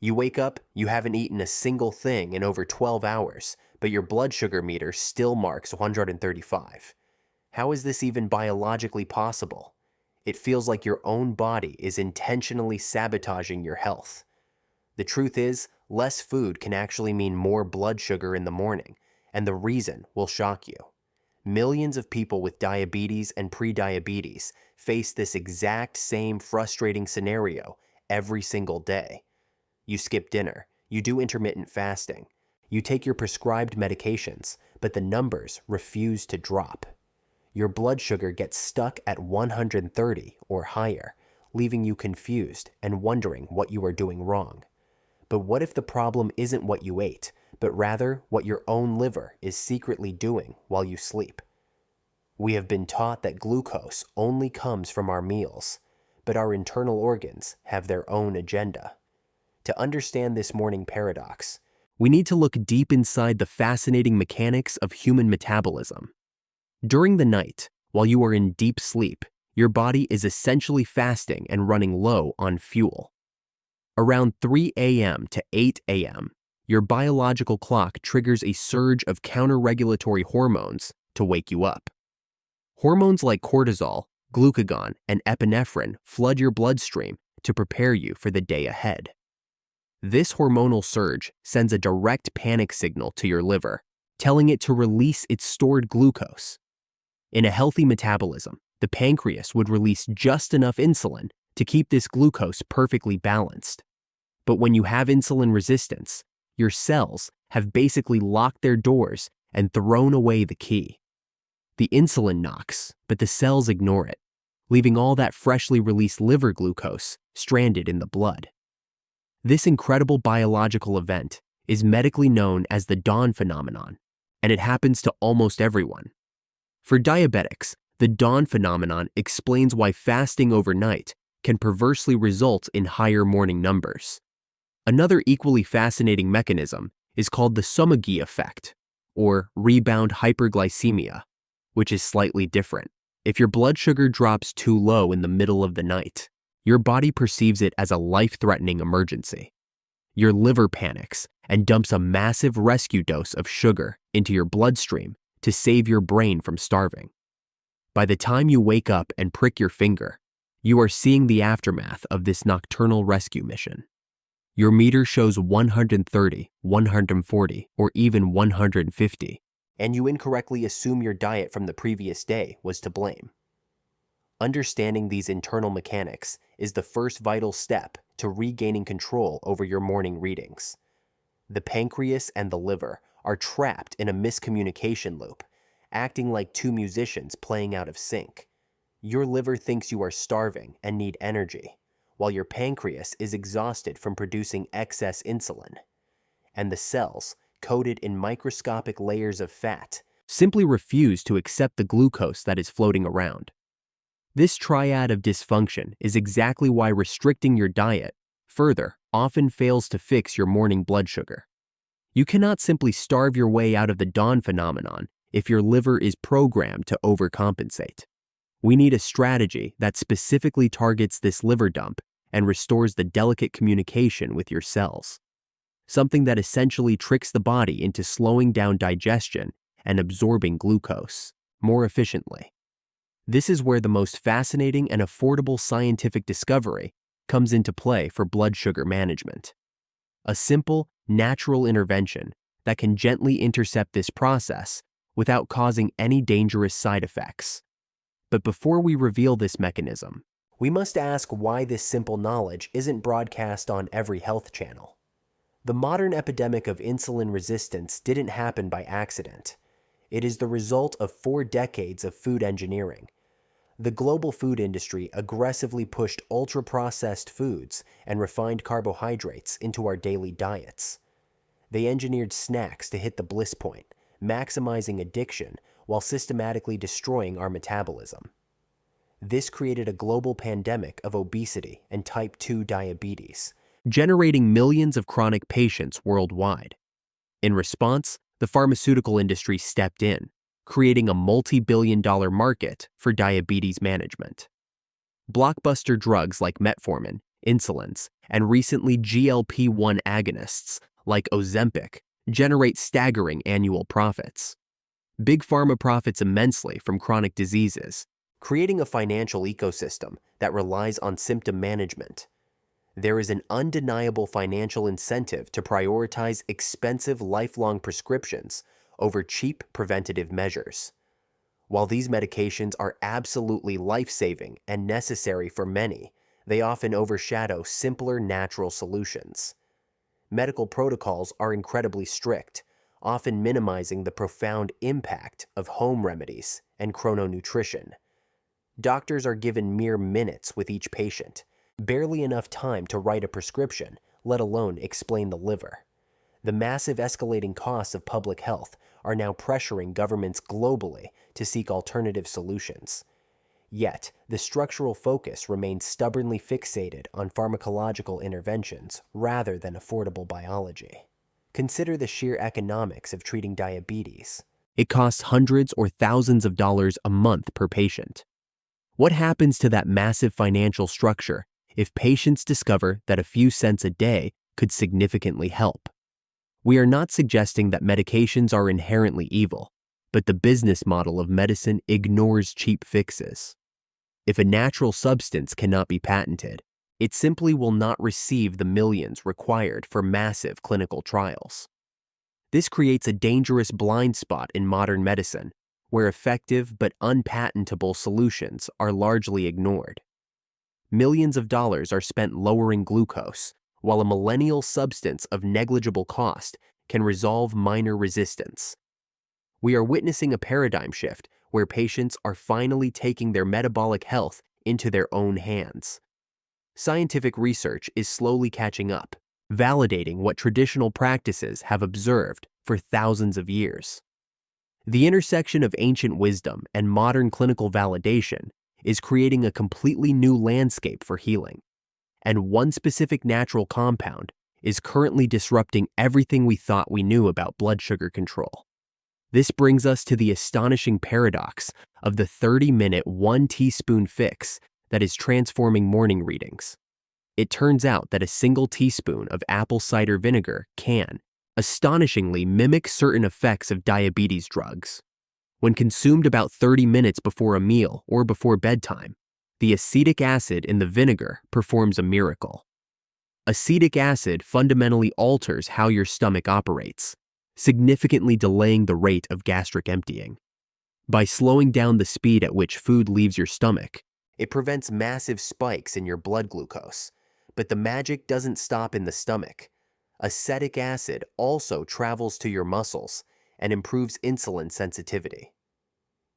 You wake up, you haven't eaten a single thing in over 12 hours, but your blood sugar meter still marks 135. How is this even biologically possible? It feels like your own body is intentionally sabotaging your health. The truth is, less food can actually mean more blood sugar in the morning, and the reason will shock you. Millions of people with diabetes and prediabetes face this exact same frustrating scenario every single day. You skip dinner, you do intermittent fasting, you take your prescribed medications, but the numbers refuse to drop. Your blood sugar gets stuck at 130 or higher, leaving you confused and wondering what you are doing wrong. But what if the problem isn't what you ate, but rather what your own liver is secretly doing while you sleep? We have been taught that glucose only comes from our meals, but our internal organs have their own agenda. To understand this morning paradox, we need to look deep inside the fascinating mechanics of human metabolism. During the night, while you are in deep sleep, your body is essentially fasting and running low on fuel. Around 3 a.m. to 8 a.m., your biological clock triggers a surge of counter-regulatory hormones to wake you up. Hormones like cortisol, glucagon, and epinephrine flood your bloodstream to prepare you for the day ahead. This hormonal surge sends a direct panic signal to your liver, telling it to release its stored glucose. In a healthy metabolism, the pancreas would release just enough insulin to keep this glucose perfectly balanced. But when you have insulin resistance, your cells have basically locked their doors and thrown away the key. The insulin knocks, but the cells ignore it, leaving all that freshly released liver glucose stranded in the blood. This incredible biological event is medically known as the dawn phenomenon, and it happens to almost everyone. For diabetics, the dawn phenomenon explains why fasting overnight can perversely result in higher morning numbers. Another equally fascinating mechanism is called the Somogyi effect, or rebound hyperglycemia, which is slightly different. If your blood sugar drops too low in the middle of the night, your body perceives it as a life-threatening emergency. Your liver panics and dumps a massive rescue dose of sugar into your bloodstream to save your brain from starving. By the time you wake up and prick your finger, you are seeing the aftermath of this nocturnal rescue mission. Your meter shows 130, 140, or even 150, and you incorrectly assume your diet from the previous day was to blame. Understanding these internal mechanics is the first vital step to regaining control over your morning readings. The pancreas and the liver are trapped in a miscommunication loop, acting like two musicians playing out of sync. Your liver thinks you are starving and need energy, while your pancreas is exhausted from producing excess insulin. And the cells, coated in microscopic layers of fat, simply refuse to accept the glucose that is floating around. This triad of dysfunction is exactly why restricting your diet further often fails to fix your morning blood sugar. You cannot simply starve your way out of the dawn phenomenon if your liver is programmed to overcompensate. We need a strategy that specifically targets this liver dump and restores the delicate communication with your cells. Something that essentially tricks the body into slowing down digestion and absorbing glucose more efficiently. This is where the most fascinating and affordable scientific discovery comes into play for blood sugar management. A simple, natural intervention that can gently intercept this process without causing any dangerous side effects. But before we reveal this mechanism, we must ask why this simple knowledge isn't broadcast on every health channel. The modern epidemic of insulin resistance didn't happen by accident. It is the result of 4 decades of food engineering. The global food industry aggressively pushed ultra-processed foods and refined carbohydrates into our daily diets. They engineered snacks to hit the bliss point, maximizing addiction while systematically destroying our metabolism. This created a global pandemic of obesity and type 2 diabetes, generating millions of chronic patients worldwide. In response, the pharmaceutical industry stepped in, creating a multi-billion-dollar market for diabetes management. Blockbuster drugs like metformin, insulins, and recently GLP-1 agonists, like Ozempic, generate staggering annual profits. Big Pharma profits immensely from chronic diseases, creating a financial ecosystem that relies on symptom management. There is an undeniable financial incentive to prioritize expensive lifelong prescriptions over cheap preventative measures. While these medications are absolutely life-saving and necessary for many, they often overshadow simpler natural solutions. Medical protocols are incredibly strict, often minimizing the profound impact of home remedies and chrononutrition. Doctors are given mere minutes with each patient, barely enough time to write a prescription, let alone explain the liver. The massive escalating costs of public health are now pressuring governments globally to seek alternative solutions. Yet, the structural focus remains stubbornly fixated on pharmacological interventions rather than affordable biology. Consider the sheer economics of treating diabetes. It costs hundreds or thousands of dollars a month per patient. What happens to that massive financial structure if patients discover that a few cents a day could significantly help? We are not suggesting that medications are inherently evil, but the business model of medicine ignores cheap fixes. If a natural substance cannot be patented, it simply will not receive the millions required for massive clinical trials. This creates a dangerous blind spot in modern medicine, where effective but unpatentable solutions are largely ignored. Millions of dollars are spent lowering glucose, while a millennial substance of negligible cost can resolve minor resistance. We are witnessing a paradigm shift where patients are finally taking their metabolic health into their own hands. Scientific research is slowly catching up, validating what traditional practices have observed for thousands of years. The intersection of ancient wisdom and modern clinical validation is creating a completely new landscape for healing, and one specific natural compound is currently disrupting everything we thought we knew about blood sugar control. This brings us to the astonishing paradox of the 30-minute 1 teaspoon fix that is transforming morning readings. It turns out that a single teaspoon of apple cider vinegar can, astonishingly, mimic certain effects of diabetes drugs. When consumed about 30 minutes before a meal or before bedtime, the acetic acid in the vinegar performs a miracle. Acetic acid fundamentally alters how your stomach operates, significantly delaying the rate of gastric emptying. By slowing down the speed at which food leaves your stomach, it prevents massive spikes in your blood glucose. But the magic doesn't stop in the stomach. Acetic acid also travels to your muscles and improves insulin sensitivity.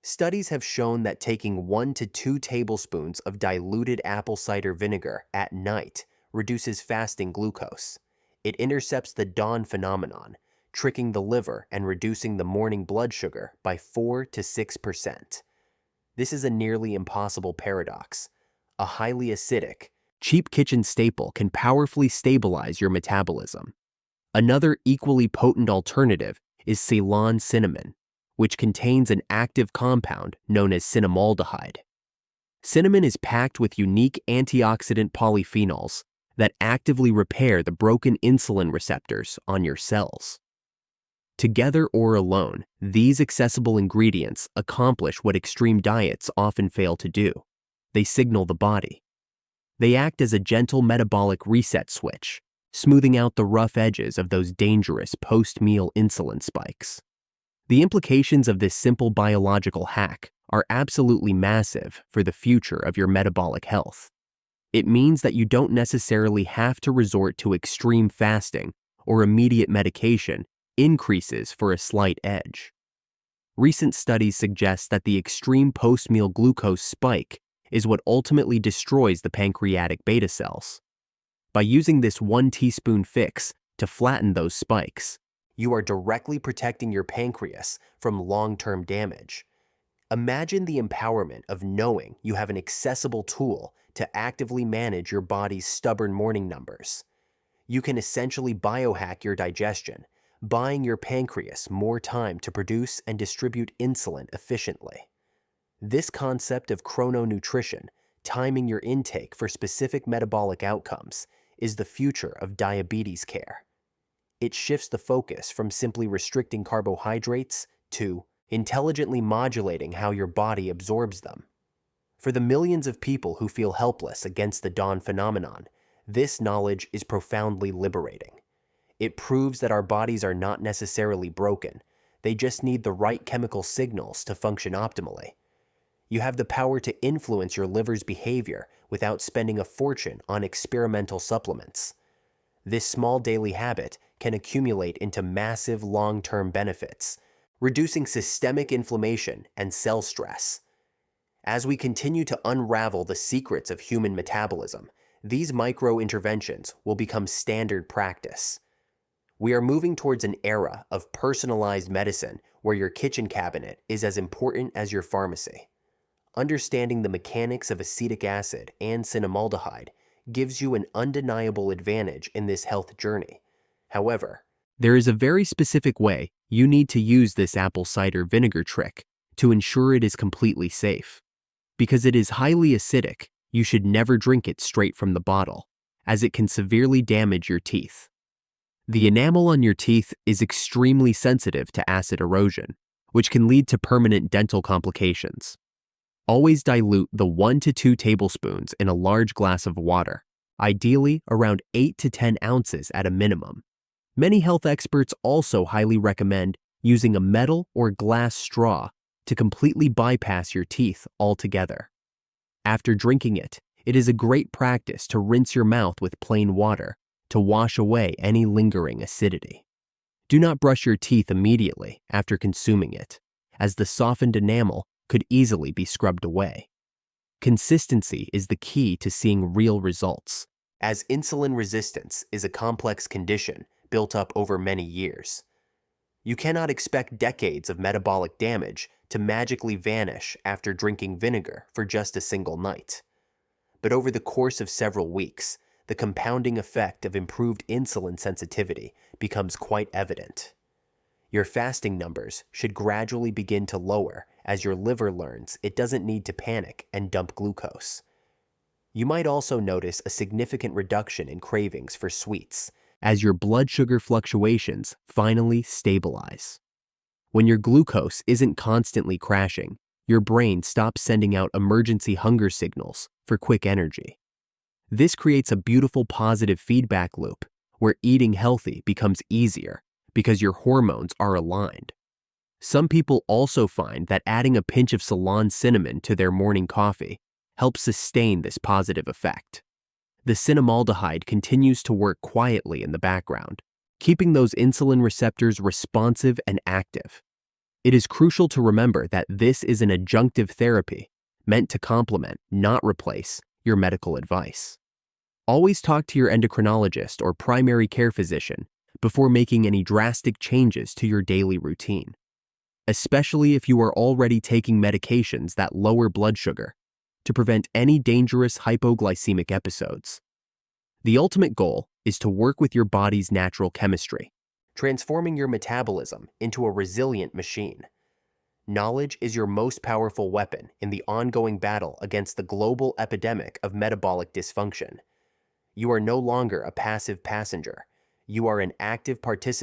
Studies have shown that taking 1 to 2 tablespoons of diluted apple cider vinegar at night reduces fasting glucose. It intercepts the dawn phenomenon, tricking the liver and reducing the morning blood sugar by 4 to 6%. This is a nearly impossible paradox. A highly acidic, cheap kitchen staple can powerfully stabilize your metabolism. Another equally potent alternative is Ceylon cinnamon, which contains an active compound known as cinnamaldehyde. Cinnamon is packed with unique antioxidant polyphenols that actively repair the broken insulin receptors on your cells. Together or alone, these accessible ingredients accomplish what extreme diets often fail to do. They signal the body. They act as a gentle metabolic reset switch, smoothing out the rough edges of those dangerous post-meal insulin spikes. The implications of this simple biological hack are absolutely massive for the future of your metabolic health. It means that you don't necessarily have to resort to extreme fasting or immediate medication increases for a slight edge. Recent studies suggest that the extreme post-meal glucose spike is what ultimately destroys the pancreatic beta cells. By using this 1 teaspoon fix to flatten those spikes, you are directly protecting your pancreas from long-term damage. Imagine the empowerment of knowing you have an accessible tool to actively manage your body's stubborn morning numbers. You can essentially biohack your digestion, buying your pancreas more time to produce and distribute insulin efficiently. This concept of chrononutrition, timing your intake for specific metabolic outcomes, is the future of diabetes care. It shifts the focus from simply restricting carbohydrates to intelligently modulating how your body absorbs them. For the millions of people who feel helpless against the dawn phenomenon, this knowledge is profoundly liberating. It proves that our bodies are not necessarily broken. They just need the right chemical signals to function optimally. You have the power to influence your liver's behavior without spending a fortune on experimental supplements. This small daily habit can accumulate into massive long-term benefits, reducing systemic inflammation and cell stress. As we continue to unravel the secrets of human metabolism, these micro-interventions will become standard practice. We are moving towards an era of personalized medicine where your kitchen cabinet is as important as your pharmacy. Understanding the mechanics of acetic acid and cinnamaldehyde gives you an undeniable advantage in this health journey. However, there is a very specific way you need to use this apple cider vinegar trick to ensure it is completely safe. Because it is highly acidic, you should never drink it straight from the bottle, as it can severely damage your teeth. The enamel on your teeth is extremely sensitive to acid erosion, which can lead to permanent dental complications. Always dilute the 1 to 2 tablespoons in a large glass of water, ideally around 8 to 10 ounces at a minimum. Many health experts also highly recommend using a metal or glass straw to completely bypass your teeth altogether. After drinking it, it is a great practice to rinse your mouth with plain water to wash away any lingering acidity. Do not brush your teeth immediately after consuming it, as the softened enamel could easily be scrubbed away. Consistency is the key to seeing real results, as insulin resistance is a complex condition built up over many years. You cannot expect decades of metabolic damage to magically vanish after drinking vinegar for just a single night. But over the course of several weeks, the compounding effect of improved insulin sensitivity becomes quite evident. Your fasting numbers should gradually begin to lower as your liver learns it doesn't need to panic and dump glucose. You might also notice a significant reduction in cravings for sweets as your blood sugar fluctuations finally stabilize. When your glucose isn't constantly crashing, your brain stops sending out emergency hunger signals for quick energy. This creates a beautiful positive feedback loop where eating healthy becomes easier because your hormones are aligned. Some people also find that adding a pinch of Ceylon cinnamon to their morning coffee helps sustain this positive effect. The cinnamaldehyde continues to work quietly in the background, keeping those insulin receptors responsive and active. It is crucial to remember that this is an adjunctive therapy meant to complement, not replace, your medical advice. Always talk to your endocrinologist or primary care physician before making any drastic changes to your daily routine, especially if you are already taking medications that lower blood sugar to prevent any dangerous hypoglycemic episodes. The ultimate goal is to work with your body's natural chemistry, transforming your metabolism into a resilient machine. Knowledge is your most powerful weapon in the ongoing battle against the global epidemic of metabolic dysfunction. You are no longer a passive passenger. You are an active participant